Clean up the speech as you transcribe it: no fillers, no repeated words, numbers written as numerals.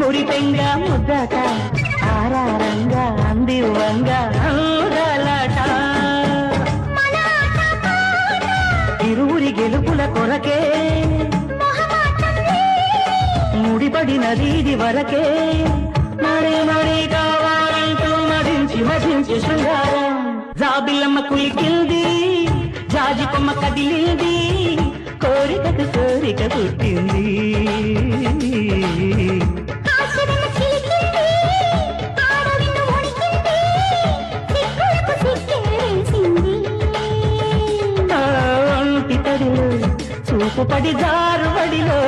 మురిపెంగా ముద్దట ఆరారంగా అందివంగా అందలట ఇరువురి గెలుపుల కొరకే ముడిపడినది ఇది వరకే మరే మరే కావాలంటూ మదించి మదించి శృంగారం జాబిల్లమ్మ కులికింది జాజి కొమ్మ కదిలింది కోరికకు కోరిక పుట్టింది ఒంటి తడిలో చూపు పడి జారు బడిలో